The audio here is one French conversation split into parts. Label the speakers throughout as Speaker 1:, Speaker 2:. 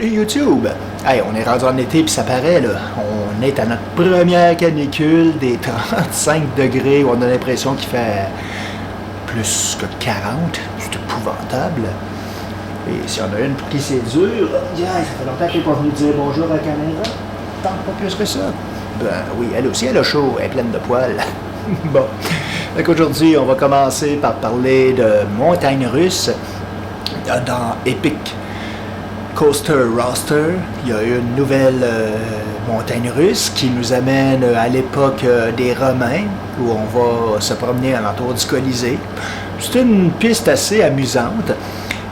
Speaker 1: Salut YouTube! Hey, on est rendu en été puis ça paraît là. On est à notre première canicule des 35 degrés où on a l'impression qu'il fait plus que 40. C'est épouvantable. Et si on a une pour qui c'est dur, yeah, ça fait longtemps qu'elle n'est pas venue dire bonjour à la caméra. Tant pas plus que ça. Ben oui, elle aussi elle a chaud, elle est pleine de poils. Bon. Donc aujourd'hui, on va commencer par parler de montagnes russes dans Epic Coaster Roster. Il y a une nouvelle montagne russe qui nous amène à l'époque des Romains, où on va se promener alentour du Colisée. C'est une piste assez amusante.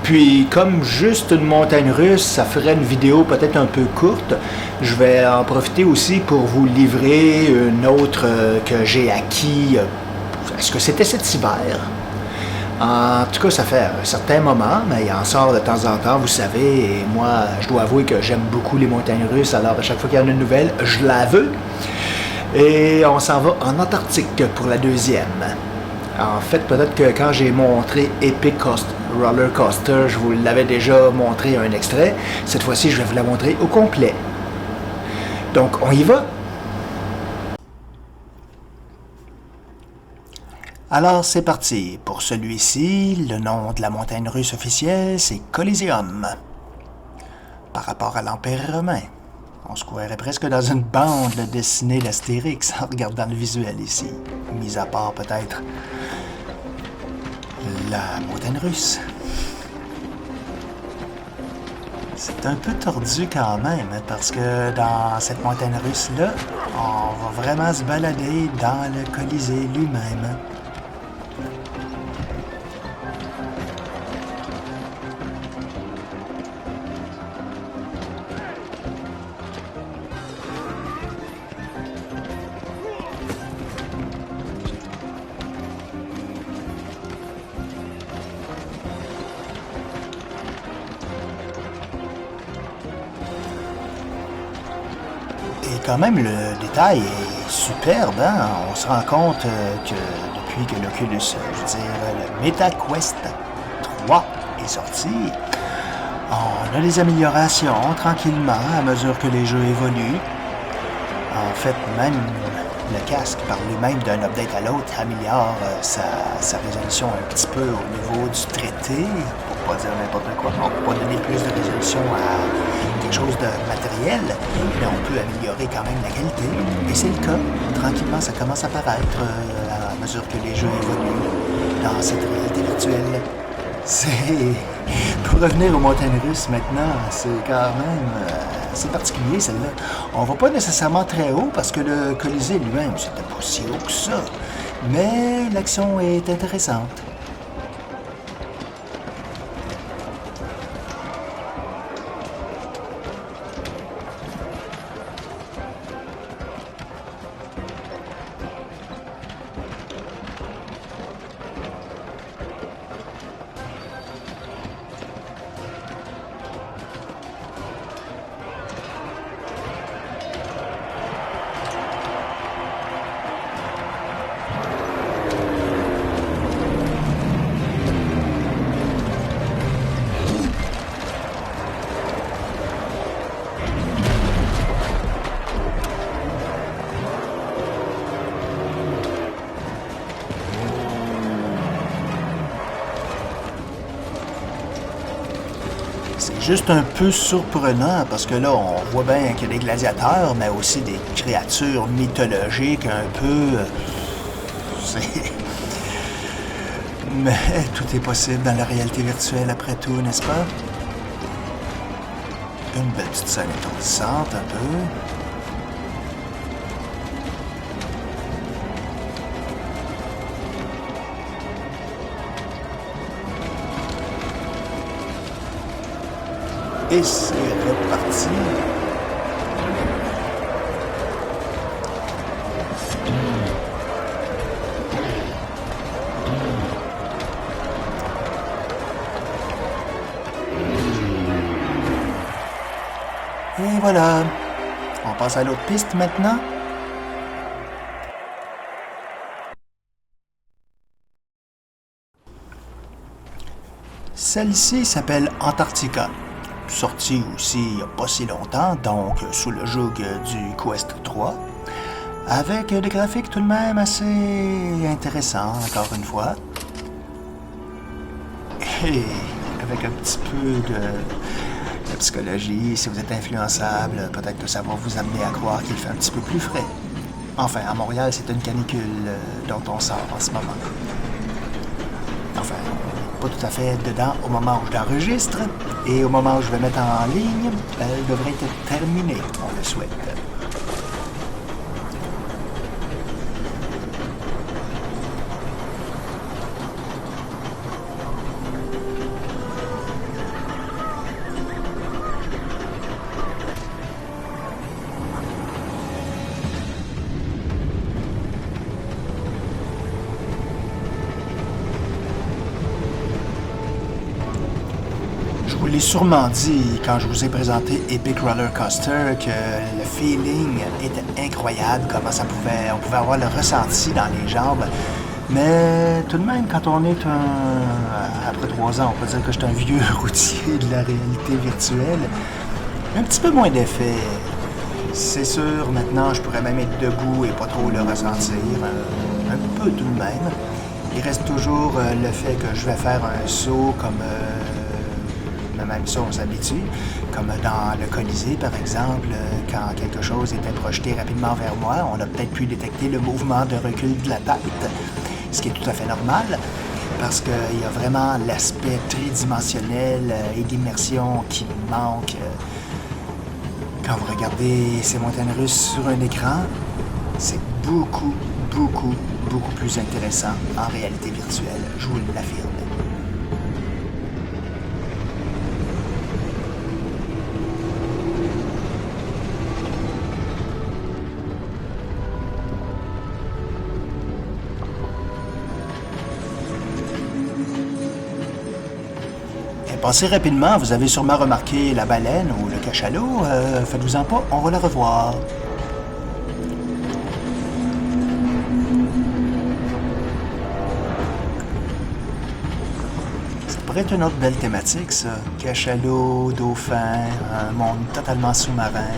Speaker 1: Puis, comme juste une montagne russe, ça ferait une vidéo peut-être un peu courte. Je vais en profiter aussi pour vous livrer une autre que j'ai acquis. Est-ce que c'était cet hiver? En tout cas, ça fait un certain moment, mais il en sort de temps en temps, vous savez, et moi, je dois avouer que j'aime beaucoup les montagnes russes, alors à chaque fois qu'il y en a une nouvelle, je la veux. Et on s'en va en Antarctique pour la deuxième. En fait, peut-être que quand j'ai montré Epic Roller Coaster, je vous l'avais déjà montré un extrait. Cette fois-ci, je vais vous la montrer au complet. Donc, on y va? Alors, c'est parti. Pour celui-ci, le nom de la montagne russe officielle, c'est Coliseum. Par rapport à l'Empire romain. On se croirait presque dans une bande dessinée d'Astérix en regardant le visuel ici. Mis à part peut-être la montagne russe. C'est un peu tordu quand même, parce que dans cette montagne russe-là, on va vraiment se balader dans le Colisée lui-même. Et quand même, le détail est superbe, hein? On se rend compte que depuis que l'Oculus, je veux dire, le MetaQuest 3 est sorti, on a des améliorations tranquillement à mesure que les jeux évoluent. En fait, même le casque, par lui-même, d'un update à l'autre, améliore sa résolution un petit peu au niveau du traité, pour pas dire n'importe quoi. On peut pas donner plus de résolution à quelque chose de matériel, mais on peut améliorer quand même la qualité. Et c'est le cas. Tranquillement, ça commence à apparaître à mesure que les jeux évoluent dans cette réalité virtuelle. Pour revenir aux montagnes russes maintenant, c'est quand même assez particulier celle-là. On va pas nécessairement très haut parce que le Colisée lui-même, c'était pas si haut que ça. Mais l'action est intéressante. C'est juste un peu surprenant parce que là, on voit bien qu'il y a des gladiateurs, mais aussi des créatures mythologiques un peu... Mais tout est possible dans la réalité virtuelle après tout, n'est-ce pas? Une belle petite scène étourdissante un peu. Et c'est reparti. Et voilà. On passe à l'autre piste maintenant. Celle-ci s'appelle Antarctica. sorti aussi il n'y a pas si longtemps, donc sous le joug du Quest 3, avec des graphiques tout de même assez intéressants, encore une fois, et avec un petit peu de psychologie. Si vous êtes influençable, peut-être que ça va vous amener à croire qu'il fait un petit peu plus frais. Enfin, à Montréal, c'est une canicule dont on sort en ce moment. Enfin, pas tout à fait dedans au moment où je l'enregistre, et au moment où je vais mettre en ligne, elle devrait être terminée, on le souhaite. Je vous l'ai sûrement dit quand je vous ai présenté Epic Roller Coaster que le feeling était incroyable, comment on pouvait avoir le ressenti dans les jambes. Mais tout de même, quand on est après 3 ans, on peut dire que je suis un vieux routier de la réalité virtuelle, un petit peu moins d'effet. C'est sûr, maintenant, je pourrais même être debout et pas trop le ressentir, un peu tout de même. Il reste toujours le fait que je vais faire un saut comme... même ça, on s'habitue. Comme dans le Colisée, par exemple, quand quelque chose était projeté rapidement vers moi, on a peut-être pu détecter le mouvement de recul de la tête, ce qui est tout à fait normal, parce qu'il y a vraiment l'aspect tridimensionnel et d'immersion qui manque. Quand vous regardez ces montagnes russes sur un écran, c'est beaucoup plus intéressant en réalité virtuelle, je vous l'affirme. Passez rapidement, vous avez sûrement remarqué la baleine ou le cachalot. Faites-vous-en pas, on va la revoir. Ça pourrait être une autre belle thématique, ça. Cachalot, dauphin, un monde totalement sous-marin.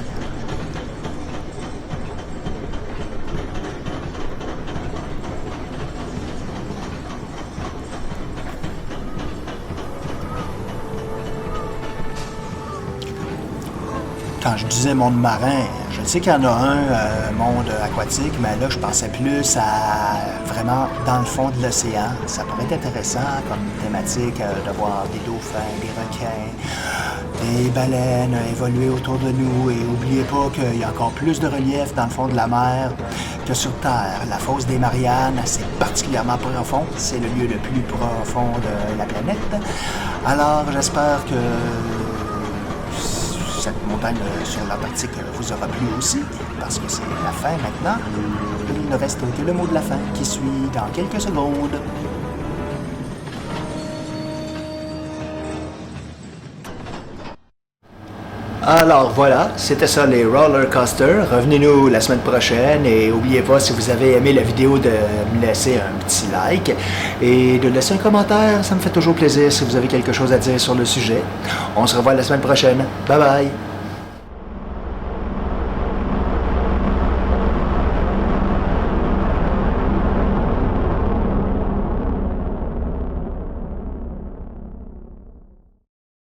Speaker 1: Quand je disais monde marin, je sais qu'il y en a un monde aquatique, mais là, je pensais plus à vraiment dans le fond de l'océan. Ça pourrait être intéressant comme thématique de voir des dauphins, des requins, des baleines évoluer autour de nous. Et n'oubliez pas qu'il y a encore plus de relief dans le fond de la mer que sur Terre. La fosse des Mariannes, c'est particulièrement profond. C'est le lieu le plus profond de la planète. Alors, j'espère que cette montagne sur l'Antarctique vous aura plu aussi, parce que c'est la fin maintenant. Il ne reste que le mot de la fin qui suit dans quelques secondes. Alors voilà, c'était ça les roller coasters. Revenez-nous la semaine prochaine et n'oubliez pas, si vous avez aimé la vidéo, de me laisser un petit like et de laisser un commentaire. Ça me fait toujours plaisir si vous avez quelque chose à dire sur le sujet. On se revoit la semaine prochaine. Bye bye!